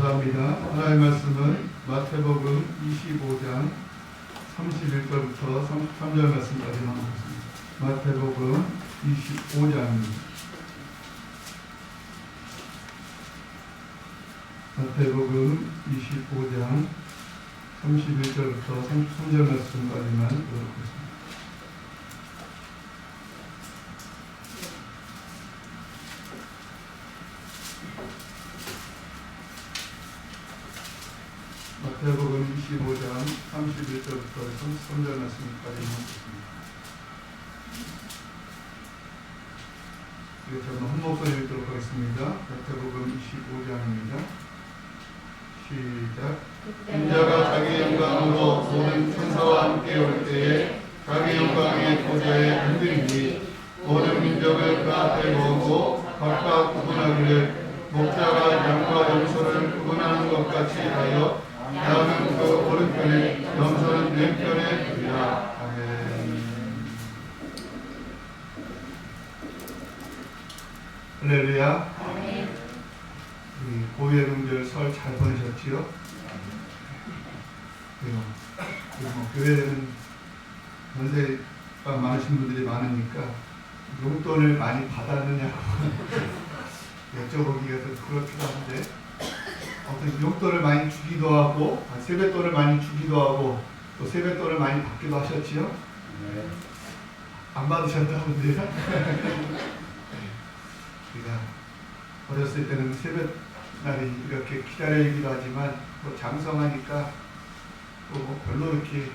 감사합니다. 하나님의 말씀은 마태복음 25장 31절부터 33절 말씀까지만 보겠습니다. 마태복음 25장입니다. 마태복음 25장 31절부터 33절 말씀까지만 보겠습니다. 마태복음 25장 31절부터 33절 말씀까지만 보겠습니다. 저는 한 목소리 읽도록 하겠습니다. 마태복음 25장입니다. 시작. 인자가 자기 영광으로 모든 천사와 함께 올 때에 자기 영광의 보좌에 앉으니 모든 민족을 그 앞에 모으고 각각 구분하기를 목자가 양과 염소를 구분하는 것 같이 하여 양은 그 오른편에 염소는 왼편에 두리라. 아멘. 할렐루야. 우리 고유의 명절 설 잘 보내셨지요? 교회는 연세가 많으신 분들이 많으니까 용돈을 많이 받았느냐고 여쭤보기가 좀 그렇기도 한데 어떤 용돈을 많이 주기도 하고 세뱃돈을 많이 주기도 하고 또 세뱃돈을 많이 받기도 하셨지요? 네. 안 받으셨다는데요? 우리가 어렸을 때는 세뱃날이 이렇게 기다리기도 하지만 또 장성하니까 또 뭐 별로 이렇게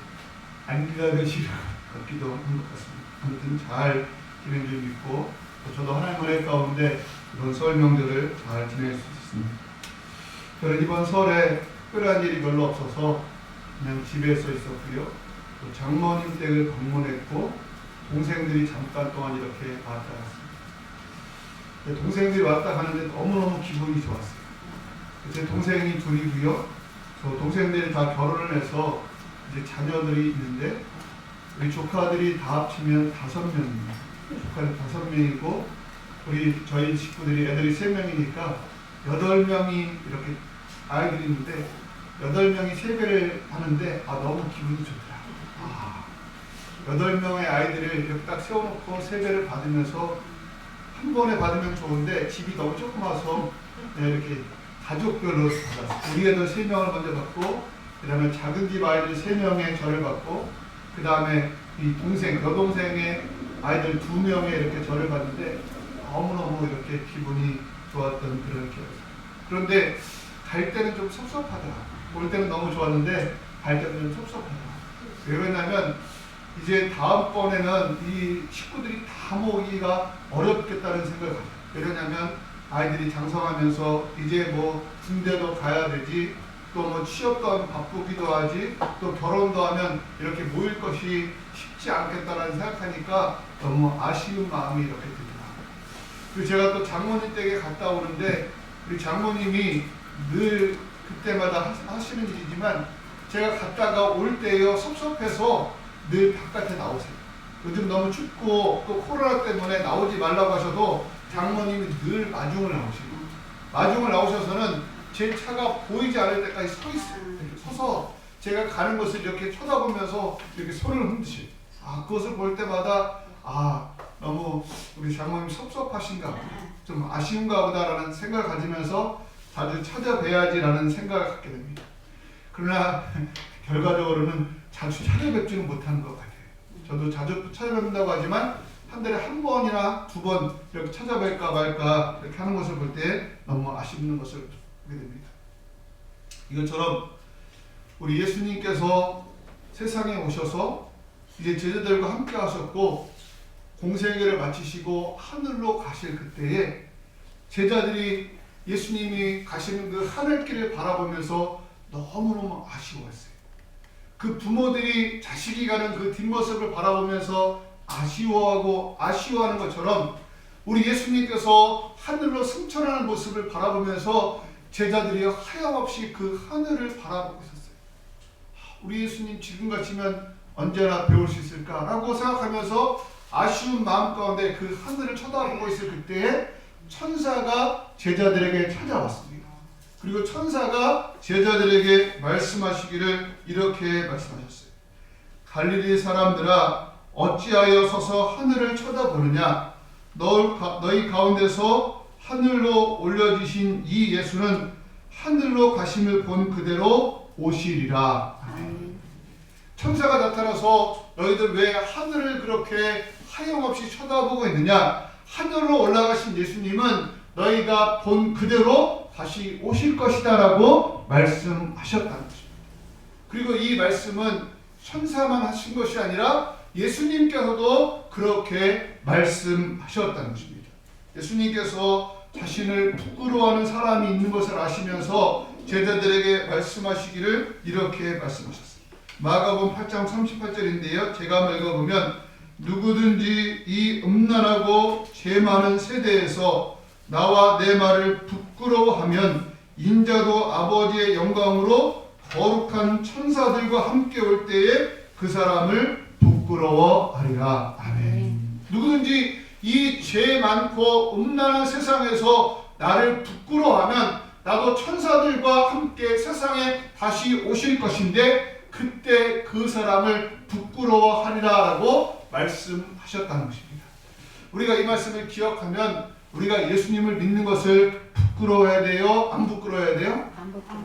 안 기다리시는 것 같기도 한 것 같습니다. 아무튼 잘 지낸 줄 믿고 또 저도 하나님 은혜 가운데 이번 설 명절을 잘 지낼 수 있습니다. 저는 이번 설에 특별한 일이 별로 없어서 그냥 집에서 있었고요. 또 장모님 댁을 방문했고 동생들이 잠깐 동안 이렇게 왔다 갔습니다. 동생들이 왔다 가는데 너무너무 기분이 좋았어요. 제 동생이 둘이고요. 저 동생들이 다 결혼을 해서 이제 자녀들이 있는데 우리 조카들이 다 합치면 5명입니다. 조카들 5명이고 우리 저희 식구들이 애들이 3명이니까 8명이 이렇게 아이들이 있는데 8명이 세배를 하는데 너무 기분이 좋더라고요. 8명의 아이들을 이렇게 딱 세워놓고 세배를 받으면서 한 번에 받으면 좋은데 집이 너무 조그마서 이렇게 가족별로 받았어요. 우리 애들 3명을 먼저 받고 그 다음에 작은 집 아이들 3명의 절을 받고 그 다음에 이 동생, 여동생의 아이들 2명의 이렇게 절을 받는데 너무너무 이렇게 기분이 좋았던 그런 기억이었어요. 그런데 갈 때는 좀 섭섭하더라고요. 올 때는 너무 좋았는데 갈 때는 좀 섭섭하더라고요. 왜 그러냐면 이제 다음번에는 이 식구들이 다 모으기가 어렵겠다는 생각을 가져요. 왜냐면 아이들이 장성하면서 이제 뭐 군대도 가야 되지, 또 뭐 취업도 하면 바쁘기도 하지, 또 결혼도 하면 이렇게 모일 것이 쉽지 않겠다라는 생각하니까 너무 아쉬운 마음이 이렇게 들더라고요. 그리고 제가 또 장모님 댁에 갔다 오는데 우리 장모님이 늘 그때마다 하시는 일이지만 제가 갔다가 올 때요 섭섭해서 늘 바깥에 나오세요. 요즘 너무 춥고 또 코로나 때문에 나오지 말라고 하셔도 장모님이 늘 마중을 나오시고 마중을 나오셔서는 제 차가 보이지 않을 때까지 서 있어요. 이렇게 서서 제가 가는 것을 이렇게 쳐다보면서 이렇게 손을 흔드시고 그것을 볼 때마다 너무 우리 장모님 섭섭하신가 보다, 좀 아쉬운가 보다라는 생각을 가지면서 자주 찾아뵈야지라는 생각을 갖게 됩니다. 그러나 결과적으로는 자주 찾아뵙지는 못하는 것 같아요. 저도 자주 찾아뵙는다고 하지만 한 달에 한 번이나 2번 이렇게 찾아뵐까 말까 이렇게 하는 것을 볼 때 너무 아쉽는 것을 보게 됩니다. 이것처럼 우리 예수님께서 세상에 오셔서 이제 제자들과 함께 하셨고 공생애를 마치시고 하늘로 가실 그때에 제자들이 예수님이 가시는 그 하늘길을 바라보면서 너무너무 아쉬워했어요. 그 부모들이 자식이 가는 그 뒷모습을 바라보면서 아쉬워하는 것처럼 우리 예수님께서 하늘로 승천하는 모습을 바라보면서 제자들이 하염없이 그 하늘을 바라보고 있었어요. 우리 예수님 지금 같으면 언제나 배울 수 있을까라고 생각하면서 아쉬운 마음 가운데 그 하늘을 쳐다보고 있을 그때에 천사가 제자들에게 찾아왔습니다. 그리고 천사가 제자들에게 말씀하시기를 이렇게 말씀하셨어요. 갈릴리 사람들아, 어찌하여 서서 하늘을 쳐다보느냐? 너희 가운데서 하늘로 올려지신 이 예수는 하늘로 가심을 본 그대로 오시리라. 천사가 나타나서 너희들 왜 하늘을 그렇게 하염없이 쳐다보고 있느냐? 하늘로 올라가신 예수님은 너희가 본 그대로 다시 오실 것이다 라고 말씀하셨다는 것입니다. 그리고 이 말씀은 천사만 하신 것이 아니라 예수님께서도 그렇게 말씀하셨다는 것입니다. 예수님께서 자신을 부끄러워하는 사람이 있는 것을 아시면서 제자들에게 말씀하시기를 이렇게 말씀하셨습니다. 마가복음 8장 38절인데요. 제가 한번 읽어보면 누구든지 이 음란하고 죄 많은 세대에서 나와 내 말을 부끄러워하면 인자도 아버지의 영광으로 거룩한 천사들과 함께 올 때에 그 사람을 부끄러워하리라. 아멘. 누구든지 이 죄 많고 음란한 세상에서 나를 부끄러워하면 나도 천사들과 함께 세상에 다시 오실 것인데 그때 그 사람을 부끄러워하리라 라고 말씀하셨다는 것입니다. 우리가 이 말씀을 기억하면 우리가 예수님을 믿는 것을 부끄러워해야 돼요? 안 부끄러워해야 돼요?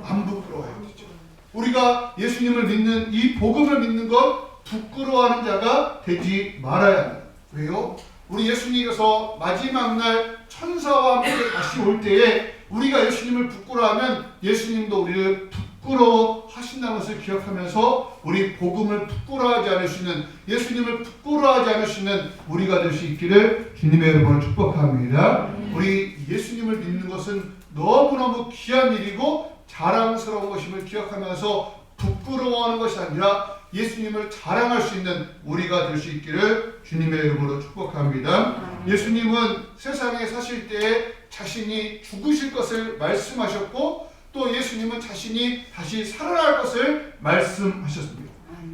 안 부끄러워해야 되죠. 우리가 예수님을 믿는 이 복음을 믿는 것 부끄러워하는 자가 되지 말아야 합니다. 왜요? 우리 예수님께서 마지막 날 천사와 함께 다시 올 때에 우리가 예수님을 부끄러워하면 예수님도 우리를 부끄러워하신다는 것을 기억하면서 우리 복음을 부끄러워하지 않을 수 있는, 예수님을 부끄러워하지 않을 수 있는 우리가 될 수 있기를 주님의 이름으로 축복합니다. 우리 예수님을 믿는 것은 너무너무 귀한 일이고 자랑스러운 것임을 기억하면서 부끄러워하는 것이 아니라 예수님을 자랑할 수 있는 우리가 될 수 있기를 주님의 이름으로 축복합니다. 예수님은 세상에 사실 때에 자신이 죽으실 것을 말씀하셨고 또 예수님은 자신이 다시 살아날 것을 말씀하셨습니다.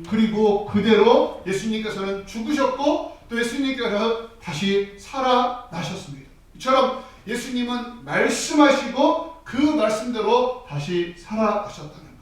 그리고 그대로 예수님께서는 죽으셨고 또 예수님께서 다시 살아나셨습니다. 이처럼 예수님은 말씀하시고 그 말씀대로 다시 살아나셨다는 거예요.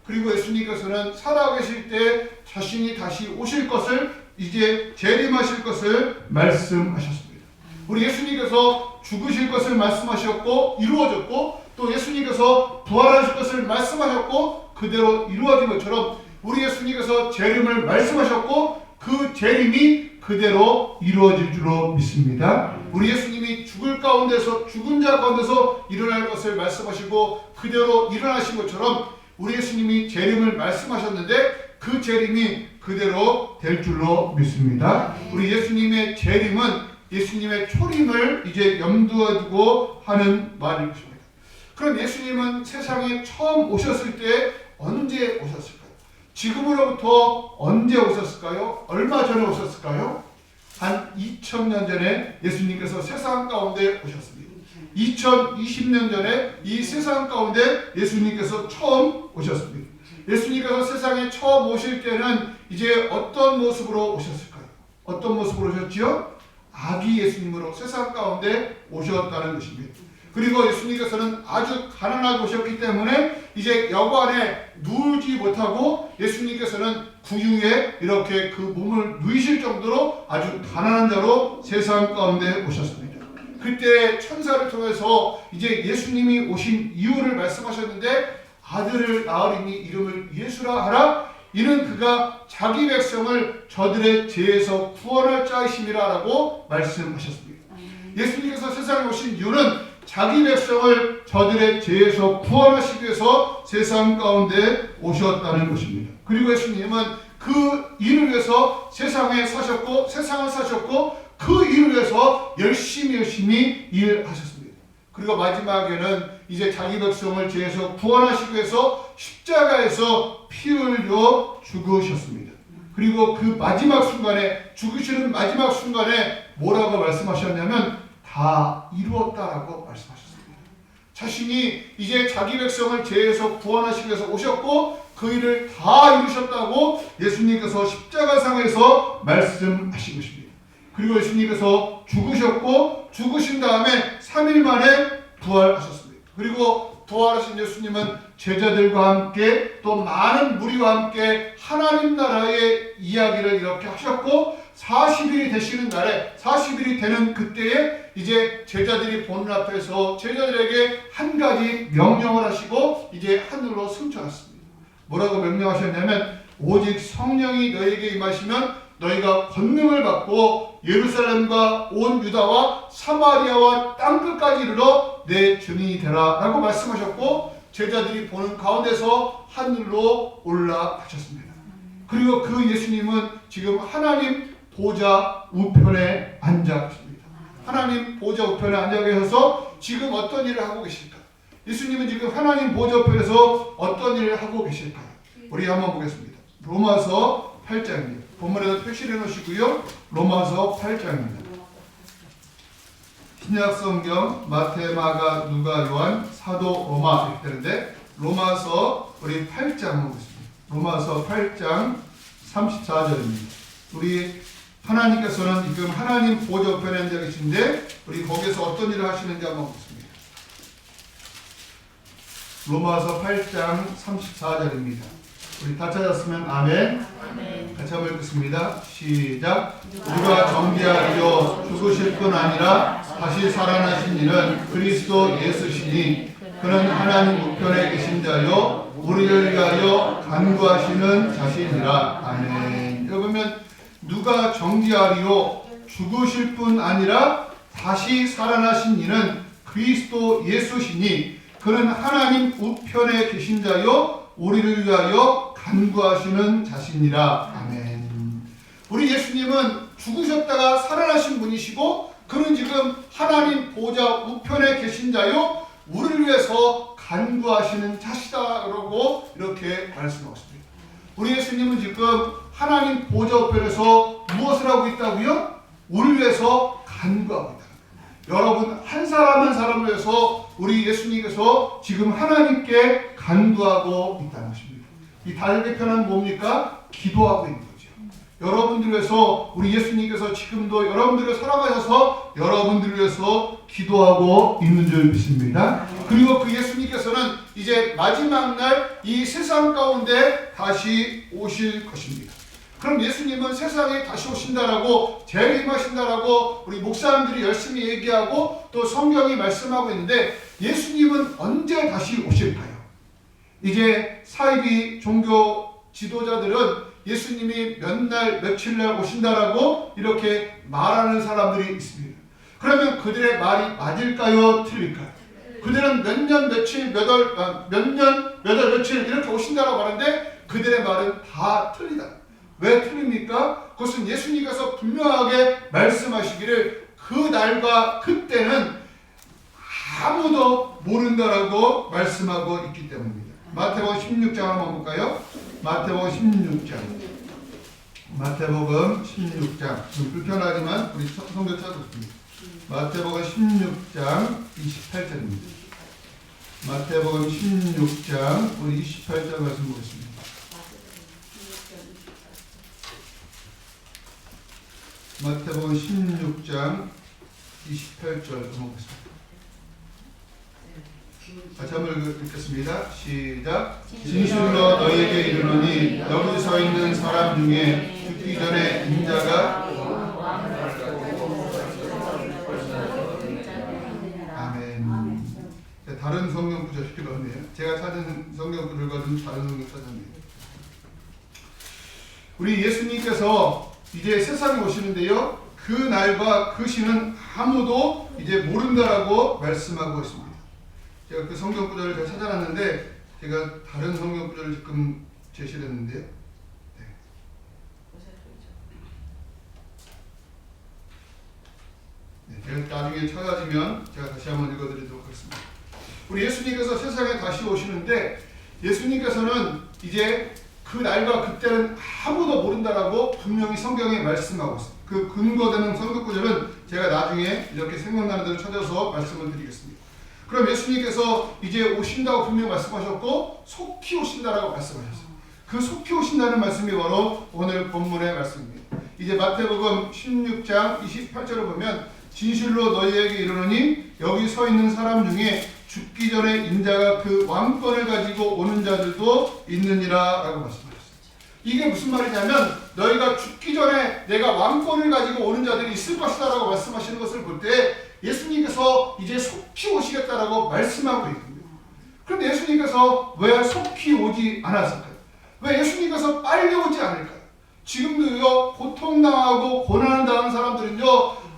그리고 예수님께서는 살아계실 때 자신이 다시 오실 것을, 이제 재림하실 것을 말씀하셨습니다. 우리 예수님께서 죽으실 것을 말씀하셨고 이루어졌고 또 예수님께서 부활하실 것을 말씀하셨고 그대로 이루어진 것처럼 우리 예수님께서 재림을 말씀하셨고 그 재림이 그대로 이루어질 줄로 믿습니다. 우리 예수님이 죽을 가운데서, 죽은 자 가운데서 일어날 것을 말씀하시고 그대로 일어나신 것처럼 우리 예수님이 재림을 말씀하셨는데 그 재림이 그대로 될 줄로 믿습니다. 우리 예수님의 재림은 예수님의 초림을 이제 염두에 두고 하는 말일 것입니다. 그럼 예수님은 세상에 처음 오셨을 때 언제 오셨을까요? 지금으로부터 언제 오셨을까요? 얼마 전에 오셨을까요? 한 2000년 전에 예수님께서 세상 가운데 오셨습니다. 2020년 전에 이 세상 가운데 예수님께서 처음 오셨습니다. 예수님께서 세상에 처음 오실 때는 이제 어떤 모습으로 오셨을까요? 어떤 모습으로 오셨지요? 아기 예수님으로 세상 가운데 오셨다는 것입니다. 그리고 예수님께서는 아주 가난하게 오셨기 때문에 이제 여관에 누울지 못하고 예수님께서는 구유에 이렇게 그 몸을 누이실 정도로 아주 가난한 자로 세상 가운데 오셨습니다. 그때 천사를 통해서 이제 예수님이 오신 이유를 말씀하셨는데 아들을 낳으리니 이름을 예수라 하라. 이는 그가 자기 백성을 저들의 죄에서 구원할 자이심이라 라고 말씀하셨습니다. 예수님께서 세상에 오신 이유는 자기 백성을 저들의 죄에서 구원하시기 위해서 세상 가운데 오셨다는 것입니다. 그리고 예수님은 그 일을 위해서 세상에 사셨고 세상을 사셨고 그 일을 위해서 열심히 일하셨습니다. 그리고 마지막에는 이제 자기 백성을 죄에서 구원하시기 위해서 십자가에서 피 흘려 죽으셨습니다. 그리고 그 마지막 순간에, 죽으시는 마지막 순간에 뭐라고 말씀하셨냐면 다 이루었다라고 말씀하셨습니다. 자신이 이제 자기 백성을 죄에서 구원하시기 위해서 오셨고 그 일을 다 이루셨다고 예수님께서 십자가상에서 말씀하신 것입니다. 그리고 예수님께서 죽으셨고 죽으신 다음에 3일 만에 부활하셨습니다. 그리고 부활하신 예수님은 제자들과 함께 또 많은 무리와 함께 하나님 나라의 이야기를 이렇게 하셨고 40일이 되시는 날에 40일이 되는 그때에 이제 제자들이 보는 앞에서 제자들에게 한 가지 명령을 하시고 이제 하늘로 승천하셨습니다. 뭐라고 명령하셨냐면 오직 성령이 너에게 임하시면 너희가 권능을 받고 예루살렘과 온 유다와 사마리아와 땅끝까지 이르러 내 증인이 되라 라고 말씀하셨고 제자들이 보는 가운데서 하늘로 올라가셨습니다. 그리고 그 예수님은 지금 하나님 보좌 우편에 앉아 계십니다. 하나님 보좌 우편에 앉아 계셔서 지금 어떤 일을 하고 계실까? 예수님은 지금 하나님 보좌 우편에서 어떤 일을 하고 계실까? 우리 한번 보겠습니다. 로마서 8장입니다. 본문에도 표시를 해놓으시고요. 로마서 8장입니다. 신약 성경 마태, 마가, 누가, 요한, 사도, 로마 이렇게 되는데 로마서 우리 8장 한번 보겠습니다. 로마서 8장 34절입니다. 우리 하나님께서는 지금 하나님 보좌 우편에 앉아 계신데 우리 거기서 어떤 일을 하시는지 한번 보겠습니다. 로마서 8장 34절입니다. 우리 다 찾았으면 아멘. 같이 한번 읽겠습니다. 시작. 우리가 정죄하리요 죽으실 뿐 아니라 다시 살아나신 이는 그리스도 예수시니 그는 하나님 우편에 계신 자요 우리를 위하여 간구하시는 자신이라. 아멘. 여러분 누가 정죄하리요 죽으실 뿐 아니라 다시 살아나신 이는 그리스도 예수시니 그는 하나님 우편에 계신 자요 우리를 위하여 간구하시는 자신이라. 아멘. 우리 예수님은 죽으셨다가 살아나신 분이시고 그는 지금 하나님 보좌 우편에 계신 자요 우리를 위해서 간구하시는 자시다 라고 이렇게 말씀하고 있습니다. 우리 예수님은 지금 하나님 보좌 우편에서 무엇을 하고 있다고요? 우리를 위해서 간구하고 있다. 여러분 한 사람 한 사람을 위해서 우리 예수님께서 지금 하나님께 간구하고 있다는 것입니다. 이 다르게 표현은 뭡니까? 기도하고 있는 거죠. 여러분들을 위해서 우리 예수님께서 지금도 여러분들을 사랑하셔서 여러분들을 위해서 기도하고 있는 줄 믿습니다. 그리고 그 예수님께서는 이제 마지막 날 이 세상 가운데 다시 오실 것입니다. 그럼 예수님은 세상에 다시 오신다라고 재림하신다라고 우리 목사님들이 열심히 얘기하고 또 성경이 말씀하고 있는데 예수님은 언제 다시 오실까요? 이제 사이비 종교 지도자들은 예수님이 몇 날 며칠 날 오신다라고 이렇게 말하는 사람들이 있습니다. 그러면 그들의 말이 맞을까요? 틀릴까요? 그들은 몇 년 며칠 몇 년 몇 월 며칠 이렇게 오신다라고 하는데 그들의 말은 다 틀리다. 왜 틀립니까? 그것은 예수님께서 분명하게 말씀하시기를 그 날과 그때는 아무도 모른다라고 말씀하고 있기 때문입니다. 마태복음 16장 한번 볼까요? 마태복음 16장. 마태복음 16장. 좀 불편하지만 우리 성경 찾아보겠습니다. 마태복음 16장 28절입니다. 마태복음 16장 우리 28절 말씀 보겠습니다. 마태복음 16장 28절 한번 보겠습니다. 같이 한번 읽겠습니다. 시작. 진실로 너희에게 이르노니 여기 서 있는 사람 중에 죽기 전에 인자가 아멘. 다른 성경 구절 필요하네요. 제가 찾은 성경 구절과 좀 다른 성경 찾았네요. 우리 예수님께서 이제 세상에 오시는데요. 그 날과 그 시는 아무도 이제 모른다라고 말씀하고 있습니다. 제가 그 성경 구절을 잘 찾아놨는데 제가 다른 성경 구절을 지금 제시를 했는데요. 제가 나중에 찾아지면 제가 다시 한번 읽어드리도록 하겠습니다. 우리 예수님께서 세상에 다시 오시는데 예수님께서는 이제 그 날과 그때는 아무도 모른다라고 분명히 성경에 말씀하고 있습니다. 그 근거되는 성경 구절은 제가 나중에 이렇게 생각나는 대로 찾아서 말씀을 드리겠습니다. 그럼 예수님께서 이제 오신다고 분명히 말씀하셨고 속히 오신다라고 말씀하셨어요. 그 속히 오신다는 말씀이 바로 오늘 본문의 말씀입니다. 이제 마태복음 16장 28절을 보면 진실로 너희에게 이르노니 여기 서 있는 사람 중에 죽기 전에 인자가 그 왕권을 가지고 오는 자들도 있느니라 라고 말씀하셨습니다. 이게 무슨 말이냐면 너희가 죽기 전에 내가 왕권을 가지고 오는 자들이 있을 것이다 라고 말씀하시는 것을 볼 때 예수님께서 이제 속히 오시겠다라고 말씀하고 있거든요. 그런데 예수님께서 왜 속히 오지 않았을까요? 왜 예수님께서 빨리 오지 않을까요? 지금도요, 고통당하고 고난당한 사람들은요,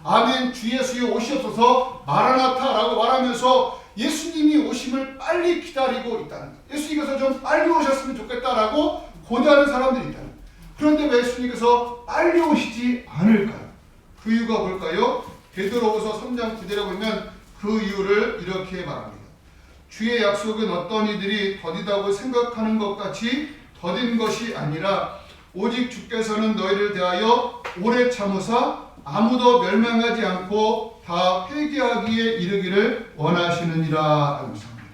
아멘 주 예수여 오시옵소서 마라나타라고 말하면서 예수님이 오심을 빨리 기다리고 있다는 거예요. 예수님께서 좀 빨리 오셨으면 좋겠다라고 고대하는 사람들이 있다는 거예요. 그런데 왜 예수님께서 빨리 오시지 않을까요? 그 이유가 뭘까요? 베드로후서 3장 9절에 보면 그 이유를 이렇게 말합니다. 주의 약속은 어떤 이들이 더디다고 생각하는 것 같이 더딘 것이 아니라 오직 주께서는 너희를 대하여 오래 참으사 아무도 멸망하지 않고 다 회개하기에 이르기를 원하시느니라 라고 말씀합니다.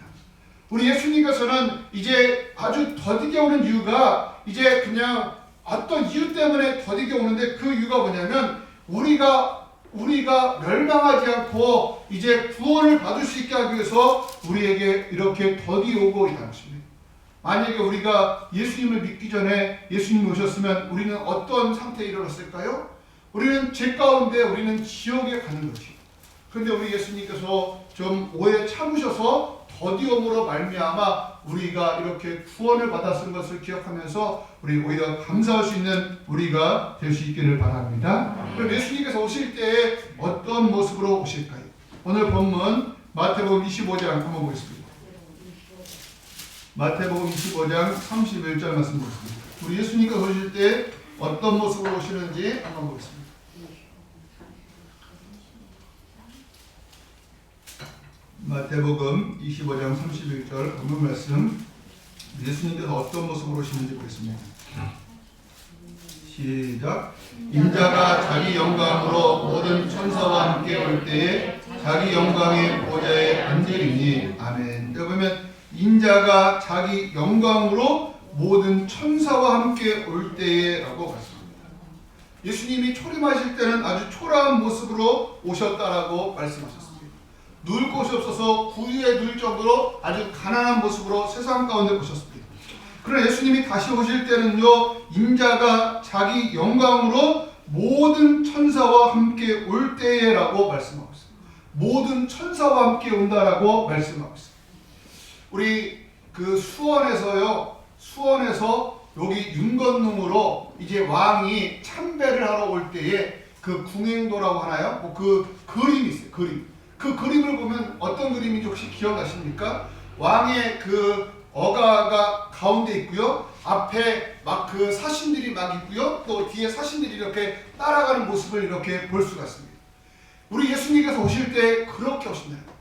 우리 예수님께서는 이제 아주 더디게 오는 이유가 이제 그냥 어떤 이유 때문에 더디게 오는데 그 이유가 뭐냐면 우리가 멸망하지 않고 이제 구원을 받을 수 있게 하기 위해서 우리에게 이렇게 더디 오고 있다는 것입니다. 만약에 우리가 예수님을 믿기 전에 예수님이 오셨으면 우리는 어떤 상태에 이르렀을까요? 우리는 죄 가운데 우리는 지옥에 가는 것이. 그런데 우리 예수님께서 좀 오래 참으셔서 더디옴으로 말미암아 우리가 이렇게 구원을 받았은 것을 기억하면서 우리 오히려 감사할 수 있는 우리가 될 수 있기를 바랍니다. 그럼 예수님께서 오실 때에 어떤 모습으로 오실까요? 오늘 본문 마태복음 25장 한번 보겠습니다. 마태복음 25장 31절 말씀 보겠습니다. 우리 예수님께서 오실 때 어떤 모습으로 오시는지 한번 보겠습니다. 마태복음 25장 31절 본문 말씀, 예수님께서 어떤 모습으로 오시는지 보겠습니다. 시작. 인자가 자기 영광으로 모든 천사와 함께 올 때에 자기 영광의 보좌에 앉으리니. 아멘. 여기 보면 인자가 자기 영광으로 모든 천사와 함께 올 때에 라고 말씀합니다. 예수님이 초림하실 때는 아주 초라한 모습으로 오셨다라고 말씀하셨습니다. 누울 곳이 없어서 구유에 누울 정도로 아주 가난한 모습으로 세상 가운데 오셨습니다. 그러나 예수님이 다시 오실 때는요, 인자가 자기 영광으로 모든 천사와 함께 올 때에 라고 말씀하고 있습니다. 모든 천사와 함께 온다라고 말씀하고 있습니다. 우리 그 수원에서 여기 윤건릉으로 이제 왕이 참배를 하러 올 때에 그 궁행도라고 하나요? 뭐 그 그림이 있어요. 그 그림을 보면 어떤 그림인지 혹시 기억나십니까? 왕의 그 어가가 가운데 있고요. 앞에 막 그 사신들이 막 있고요. 또 뒤에 사신들이 이렇게 따라가는 모습을 이렇게 볼 수가 있습니다. 우리 예수님께서 오실 때 그렇게 오신다는 거예요.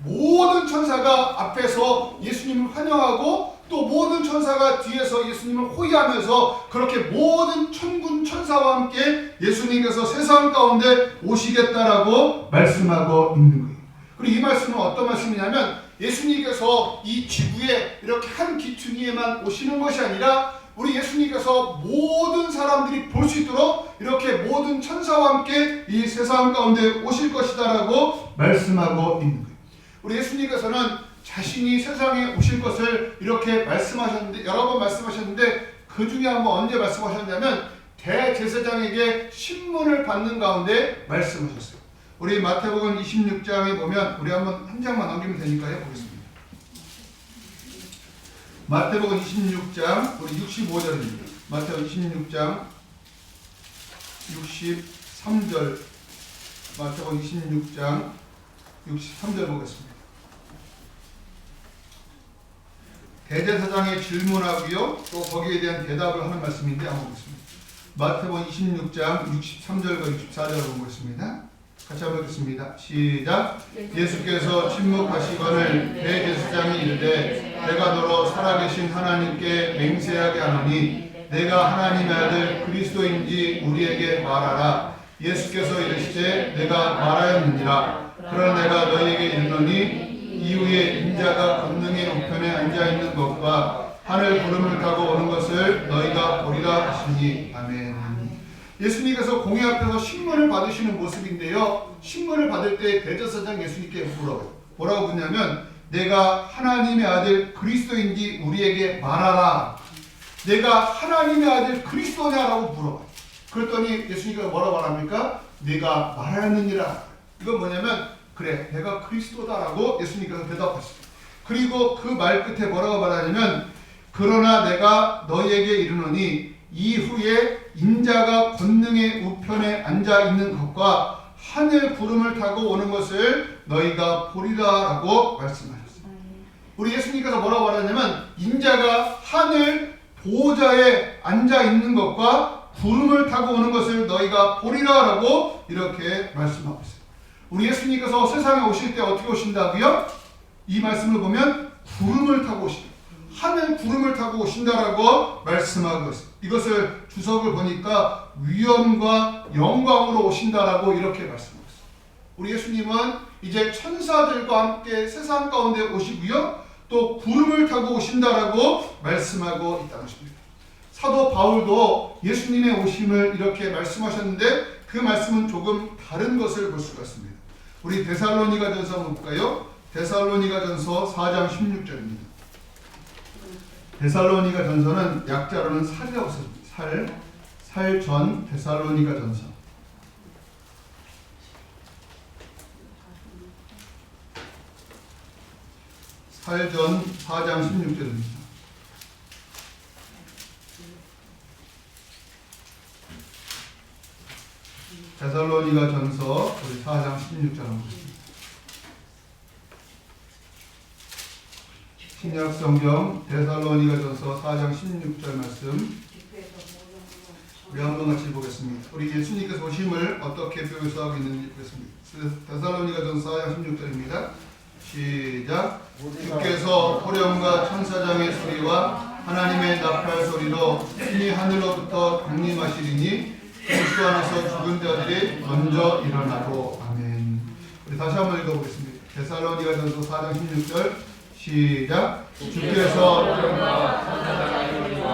모든 천사가 앞에서 예수님을 환영하고 또 모든 천사가 뒤에서 예수님을 호위하면서 그렇게 모든 천군 천사와 함께 예수님께서 세상 가운데 오시겠다라고 말씀하고 있는 거예요. 그리고 이 말씀은 어떤 말씀이냐면 예수님께서 이 지구에 이렇게 한 기퉁이에만 오시는 것이 아니라 우리 예수님께서 모든 사람들이 볼 수 있도록 이렇게 모든 천사와 함께 이 세상 가운데 오실 것이다라고 말씀하고 있는 거예요. 우리 예수님께서는 자신이 세상에 오실 것을 이렇게 말씀하셨는데, 여러 번 말씀하셨는데 그 중에 한번 언제 말씀하셨냐면 대제사장에게 신문을 받는 가운데 말씀하셨어요. 우리 마태복음 26장에 보면 우리 한번 한 장만 넘기면 되니까요. 보겠습니다. 마태복음 26장 우리 65절입니다. 마태복음 26장 63절, 마태복음 26장 63절 보겠습니다. 대제사장의 질문하고요, 또 거기에 대한 대답을 하는 말씀인데 한번 보겠습니다. 마태복음 26장 63절과 64절을 보겠습니다. 같이 한번 읽겠습니다. 시작. 예수께서 침묵하시거늘 대제사장이 이르되 내가 너로 살아계신 하나님께 맹세하게 하노니 내가 하나님의 아들 그리스도인지 우리에게 말하라. 예수께서 이르시되 내가 말하였느니라. 그러나 내가 너희에게 이르노니 이후에 인자가 권능의 우편에 앉아있는 것과 하늘 구름을 타고 오는 것을 너희가 보리라 하시니. 아멘. 예수님께서 공회 앞에서 신문을 받으시는 모습인데요, 신문을 받을 때 대제사장 예수님께 물어요. 뭐라고 묻냐면 내가 하나님의 아들 그리스도인지 우리에게 말하라. 내가 하나님의 아들 그리스도냐라고 물어봐요. 그랬더니 예수님께서 뭐라고 말합니까? 내가 말하느니라. 이건 뭐냐면 그래 내가 그리스도다라고 예수님께서 대답하십니다. 그리고 그 말 끝에 뭐라고 말하냐면 그러나 내가 너희에게 이르노니 이후에 인자가 권능의 우편에 앉아 있는 것과 하늘 구름을 타고 오는 것을 너희가 보리라라고 말씀하셨습니다. 우리 예수님께서 뭐라고 말하냐면 인자가 하늘 보호자에 앉아 있는 것과 구름을 타고 오는 것을 너희가 보리라라고 이렇게 말씀하고 있어요. 우리 예수님께서 세상에 오실 때 어떻게 오신다고요? 이 말씀을 보면 구름을 타고 오신다. 하늘 구름을 타고 오신다라고 말씀하고 있어요. 이것을 주석을 보니까 위엄과 영광으로 오신다라고 이렇게 말씀하고 있어요. 우리 예수님은 이제 천사들과 함께 세상 가운데 오시고요. 또 구름을 타고 오신다라고 말씀하고 있다는 것입니다. 사도 바울도 예수님의 오심을 이렇게 말씀하셨는데 그 말씀은 조금 다른 것을 볼 수가 있습니다. 우리 데살로니가전서 한번 볼까요? 데살로니가전서 4장 16절입니다. 데살로니가전서는 약자로는 살이라고 썼습니다. 살전 데살로니가전서. 살전 4장 16절입니다. 데살로니가전서 4장 16절 한번 보겠습니다. 신약성경 데살로니가전서 4장 16절 말씀 우리 한번 같이 보겠습니다. 우리 예수님께서 오심을 어떻게 묘사하고 있는지 보겠습니다. 데살로니가전서 4장 16절입니다. 시작. 주께서 호령과 천사장의 소리와 하나님의 나팔 소리로 신이 하늘로부터 강림하시리니 그리스도 안에서 죽은 자들이 먼저 일어나고. 아멘. 우리 다시 한번 읽어보겠습니다. 데살로니가전서 4장 16절 시작. 주께서 호령과 천사장의 소리와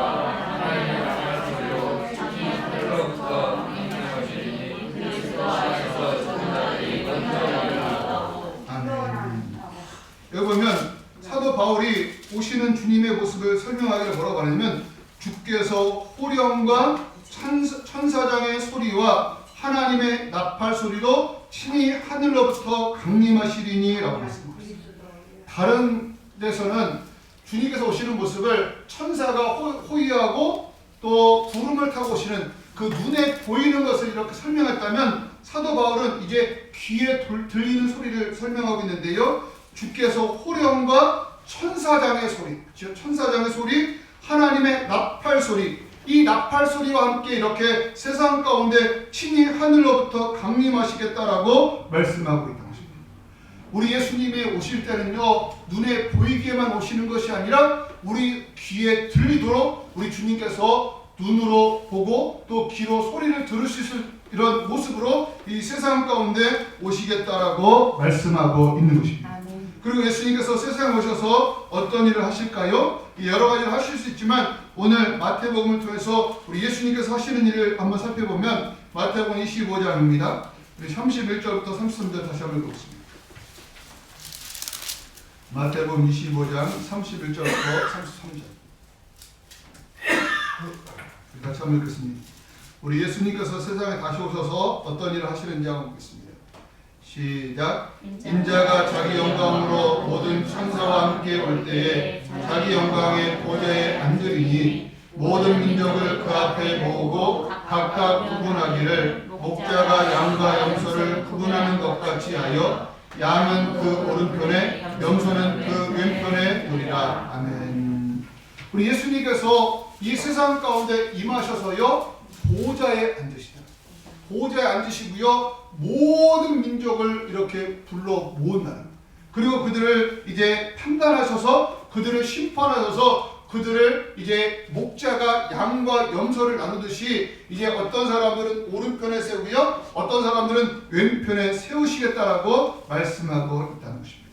하나님의 나팔 소리로 신이 하늘로부터 강림하시리니 그리스도 안에서 죽은 자들이 먼저 일어나고. 아멘. 여기 보면 사도 바울이 오시는 주님의 모습을 설명하기를 뭐라고 하냐면 주께서 호령과 천사장의 소리와 하나님의 나팔 소리로 친히 하늘로부터 강림하시리니 라고 했습니다. 다른 데서는 주님께서 오시는 모습을 천사가 호위하고 또 구름을 타고 오시는 그 눈에 보이는 것을 이렇게 설명했다면 사도 바울은 이제 귀에 들리는 소리를 설명하고 있는데요. 주께서 호령과 천사장의 소리, 즉 천사장의 소리, 하나님의 나팔 소리, 이 나팔 소리와 함께 이렇게 세상 가운데 친히 하늘로부터 강림하시겠다라고 말씀하고 있다는 것입니다. 우리 예수님이 오실 때는요, 눈에 보이게만 오시는 것이 아니라 우리 귀에 들리도록 우리 주님께서 눈으로 보고 또 귀로 소리를 들을 수 있을 이런 모습으로 이 세상 가운데 오시겠다라고 말씀하고 있는 것입니다. 그리고 예수님께서 세상에 오셔서 어떤 일을 하실까요? 여러 가지를 하실 수 있지만 오늘 마태복음을 통해서 우리 예수님께서 하시는 일을 한번 살펴보면 마태복음 25장입니다. 우리 31절부터 33절 다시 한번 읽어보겠습니다. 마태복음 25장 31절부터 33절 같이 한번 읽겠습니다. 우리 예수님께서 세상에 다시 오셔서 어떤 일을 하시는지 한번 보겠습니다. 시작. 인자가 자기 영광으로 모든 천사와 함께 올 때에 자기 영광의 보좌에 앉으리니 모든 민족을 그 앞에 모으고 각각 구분하기를 목자가 양과 염소를 구분하는 것 같이 하여 양은 그 오른편에 염소는 그 왼편에 놓으리라. 아멘. 우리 예수님께서 이 세상 가운데 임하셔서요 보좌에 앉으시다. 보좌에 앉으시고요 모든 민족을 이렇게 불러 모은다는, 그리고 그들을 이제 판단하셔서 그들을 심판하셔서 그들을 이제 목자가 양과 염소를 나누듯이 이제 어떤 사람들은 오른편에 세우고요 어떤 사람들은 왼편에 세우시겠다라고 말씀하고 있다는 것입니다.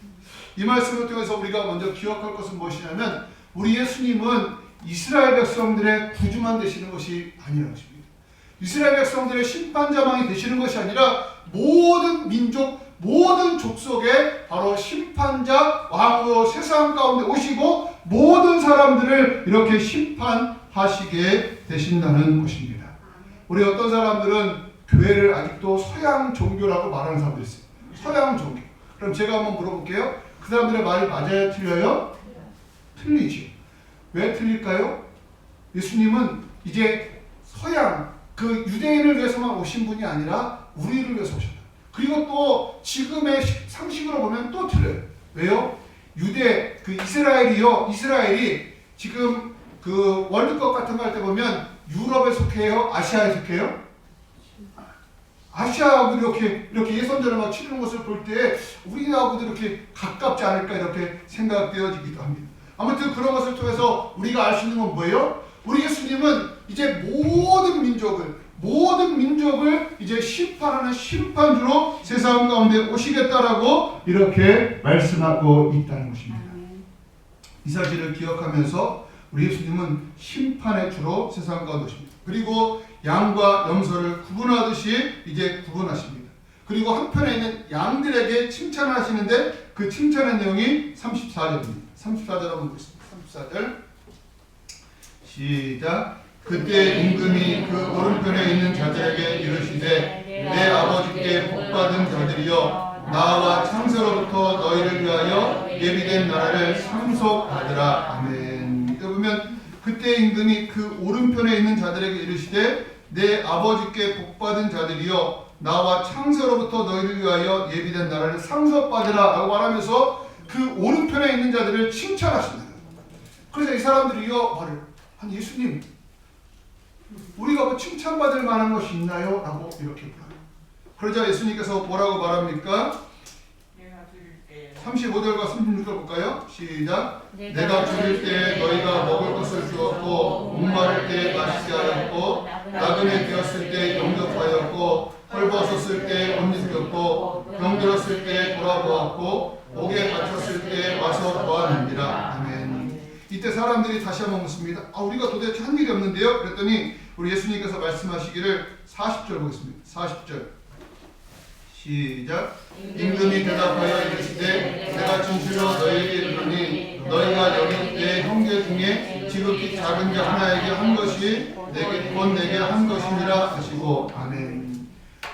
이 말씀을 통해서 우리가 먼저 기억할 것은 무엇이냐면 우리 예수님은 이스라엘 백성들의 구주만 되시는 것이 아니라는 것입니다. 이스라엘 백성들의 심판자만이 되시는 것이 아니라 모든 민족, 모든 족속의 바로 심판자 왕으로 세상 가운데 오시고 모든 사람들을 이렇게 심판하시게 되신다는 것입니다. 우리 어떤 사람들은 교회를 아직도 서양 종교라고 말하는 사람들이 있어요. 서양 종교. 그럼 제가 한번 물어볼게요. 그 사람들의 말이 맞아요? 틀려요? 틀리죠. 왜 틀릴까요? 예수님은 이제 서양 그 유대인을 위해서만 오신 분이 아니라 우리를 위해서 오셨다. 그리고 또 지금의 상식으로 보면 또 틀려요. 왜요? 유대 그 이스라엘이 지금 그 월드컵 같은 거 할 때 보면 유럽에 속해요? 아시아에 속해요? 아시아하고 이렇게 예선전을 막 치르는 것을 볼 때 우리하고도 이렇게 가깝지 않을까 이렇게 생각되어지기도 합니다. 아무튼 그런 것을 통해서 우리가 알 수 있는 건 뭐예요? 우리 예수님은 이제 모든 민족을 이제 심판하는 심판주로 세상 가운데 오시겠다라고 이렇게 말씀하고 있다는 것입니다. 이 사실을 기억하면서 우리 예수님은 심판의 주로 세상 가운데 오십니다. 그리고 양과 염소를 구분하듯이 이제 구분하십니다. 그리고 한편에 있는 양들에게 칭찬을 하시는데 그 칭찬의 내용이 34절입니다. 34절 한번 보겠습니다. 34절 시작. 그때 임금이 그 오른편에 있는 자들에게 이르시되 내 아버지께 복받은 자들이여 나와 창세로부터 너희를 위하여 예비된 나라를 상속받으라. 아멘. 보면 그때 임금이 그 오른편에 있는 자들에게 이르시되 내 아버지께 복받은 자들이여 나와 창세로부터 너희를 위하여 예비된 나라를 상속받으라 라고 말하면서 그 오른편에 있는 자들을 칭찬하신다. 그래서 이 사람들이요 말을 아니 예수님 우리가 뭐 칭찬받을 만한 것이 있나요? 라고 이렇게 물어요. 그러자 예수님께서 뭐라고 말합니까? 35절과 36절 볼까요? 시작. 내가 죽을 때 너희가 먹을 것을 주었고 목마를 때 마시게 하였고 나그네 되었을 때 영접하였고 헐벗었을 때 옷 입혔고 병들었을 때 돌아보았고 옥에 갇혔을 때 와서 보았느니라. 아멘. 이때 사람들이 다시 한번 묻습니다. 우리가 도대체 한 일이 없는데요? 그랬더니 우리 예수님께서 말씀하시기를 40절 보겠습니다. 40절 시작. 임금이 대답하여 이르시되 내가 진실로 너희에게 이르노니 너희가 여기 내 형제 중에 지극히 작은 자 하나에게 한 것이 내게 한 것이니라 하시고. 아멘.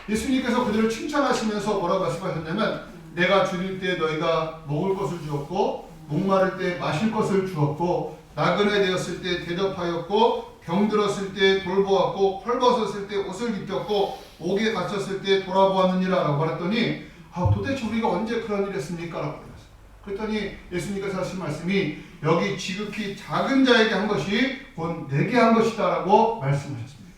예수님께서 그들을 칭찬하시면서 뭐라고 말씀하셨냐면 내가 죽일 때 너희가 먹을 것을 주었고 목마를 때 마실 것을 주었고 나그네 되었을 때 대접하였고 병들었을 때 돌보았고 헐벗었을 때 옷을 입혔고 옥에 갇혔을 때 돌아보았느니라 라고 말했더니 도대체 우리가 언제 그런 일을 했습니까? 라고 말했어요. 그랬더니 예수님께서 하신 말씀이 여기 지극히 작은 자에게 한 것이 곧 내게 한 것이다 라고 말씀하셨습니다.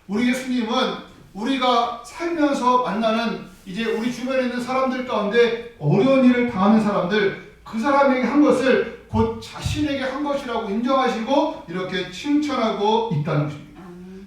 우리 예수님은 우리가 살면서 만나는 이제 우리 주변에 있는 사람들 가운데 어려운 일을 당하는 사람들 그 사람에게 한 것을 곧 자신에게 한 것이라고 인정하시고 이렇게 칭찬하고 있다는 것입니다.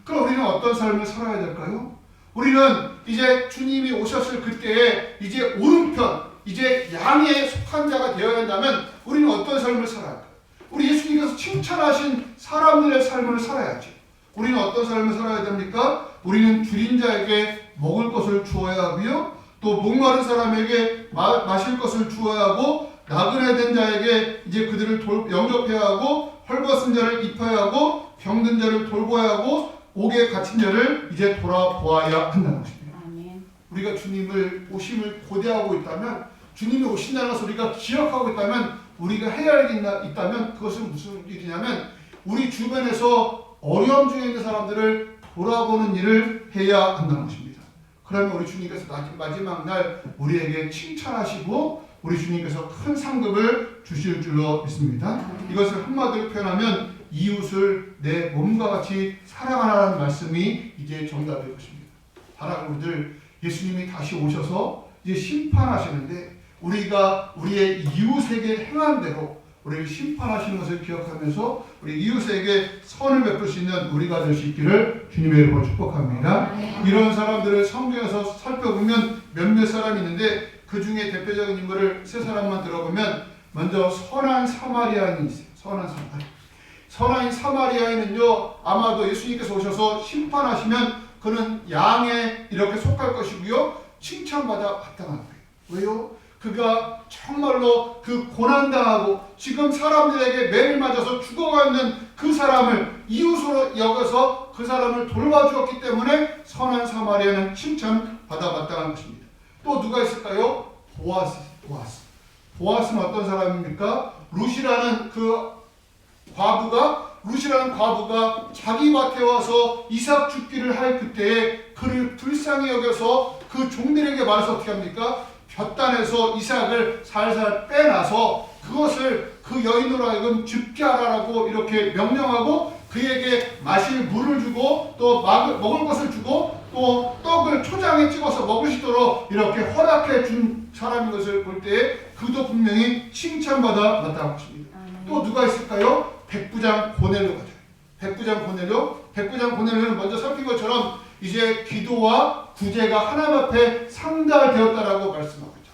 그럼 우리는 어떤 삶을 살아야 될까요? 우리는 이제 주님이 오셨을 그때에 이제 오른편, 이제 양에 속한 자가 되어야 한다면 우리는 어떤 삶을 살아야 할까요? 우리 예수님께서 칭찬하신 사람들의 삶을 살아야죠. 우리는 어떤 삶을 살아야 됩니까? 우리는 줄인 자에게 먹을 것을 주어야 하고요. 또 목마른 사람에게 마실 것을 주어야 하고 나그네 된 자에게 이제 그들을 영접해야 하고 헐벗은 자를 입혀야 하고 병든 자를 돌보아야 하고 옥에 갇힌 자를 이제 돌아보아야 한다는 것입니다. 우리가 주님을 오심을 고대하고 있다면 주님이 오신다는 것을 우리가 기억하고 있다면 우리가 해야 할 일이 있다면 그것은 무슨 일이냐면 우리 주변에서 어려움 중에 있는 사람들을 돌아보는 일을 해야 한다는 것입니다. 그러면 우리 주님께서 마지막 날 우리에게 칭찬하시고 우리 주님께서 큰 상급을 주실 줄로 믿습니다. 이것을 한마디로 표현하면 이웃을 내 몸과 같이 사랑하라는 말씀이 이제 정답일 것입니다. 바라고들 예수님이 다시 오셔서 이제 심판하시는데 우리가 우리의 이웃에게 행한 대로 우리를 심판하시는 것을 기억하면서 우리 이웃에게 선을 베풀 수 있는 우리가 될 수 있기를 주님의 이름으로 축복합니다. 이런 사람들을 성경에서 살펴보면 몇몇 사람이 있는데 그 중에 대표적인 인물을 세 사람만 들어보면 먼저 선한 사마리아인이 있어요. 선한 사마리아인은요 아마도 예수님께서 오셔서 심판하시면 그는 양에 이렇게 속할 것이고요 칭찬받아 마땅한 거예요. 왜요? 그가 정말로 그 고난당하고 지금 사람들에게 매를 맞아서 죽어가는 그 사람을 이웃으로 여겨서 그 사람을 돌봐주었기 때문에 선한 사마리아는 칭찬받아 마땅한 것입니다. 또 누가 있을까요? 보아스는 어떤 사람입니까? 룻이라는 과부가 자기 밭에 와서 이삭 죽기를 할 그때에 그를 불쌍히 여겨서 그 종들에게 말해서 어떻게 합니까? 볕단에서 이삭을 살살 빼놔서 그것을 그 여인으로 하여금 죽게 하라고 이렇게 명령하고 그에게 마실 물을 주고 또 먹을 것을 주고 또 떡을 초장에 찍어서 먹을 수 있도록 이렇게 허락해 준 사람인 것을 볼 때에 그도 분명히 칭찬받아 마땅한 것입니다. 또 누가 있을까요? 백부장 고넬료가 돼요. 백부장 고넬료는 먼저 살핀 것처럼 이제 기도와 구제가 하나님 앞에 상달되었다라고 말씀하고 있죠.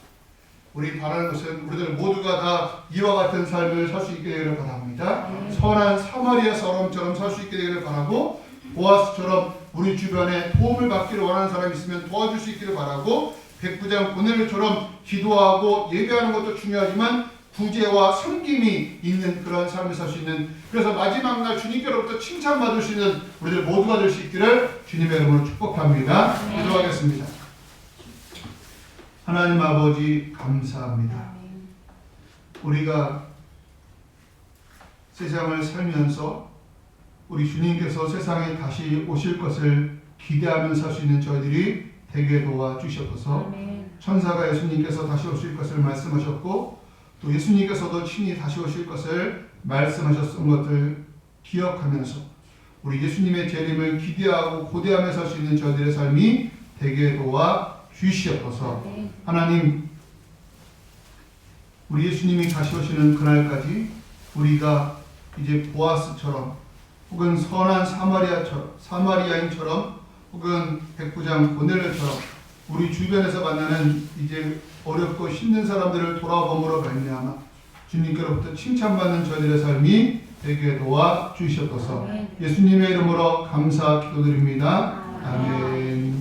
우리 바라는 것은 우리들 모두가 다 이와 같은 삶을 살 수 있게 되기를 바랍니다. 선한 사마리아 사람처럼 살 수 있게 되기를 바라고 보아스처럼 우리 주변에 도움을 받기를 원하는 사람이 있으면 도와줄 수 있기를 바라고 백부장 고넬료처럼 기도하고 예배하는 것도 중요하지만 구제와 섬김이 있는 그런 삶을 살 수 있는 그래서 마지막 날 주님께로부터 칭찬받을 수 있는 우리들 모두가 될 수 있기를 주님의 이름으로 축복합니다. 기도하겠습니다. 하나님 아버지 감사합니다. 우리가 세상을 살면서 우리 주님께서 세상에 다시 오실 것을 기대하며 살 수 있는 저희들이 되게 도와주셨소서. 천사가 예수님께서 다시 오실 것을 말씀하셨고 또 예수님께서도 친히 다시 오실 것을 말씀하셨던 것을 기억하면서 우리 예수님의 재림을 기대하고 고대하며 살 수 있는 저희들의 삶이 되게 도와 주시옵소서. 하나님, 우리 예수님이 다시 오시는 그날까지 우리가 이제 보아스처럼 혹은 선한 사마리아인처럼 혹은 백부장 고넬료처럼 우리 주변에서 만나는 이제 어렵고 힘든 사람들을 돌아봄으로 말미암아 주님께로부터 칭찬받는 저희들의 삶이 되게 도와 주시옵소서. 예수님의 이름으로 감사 기도드립니다. 아멘.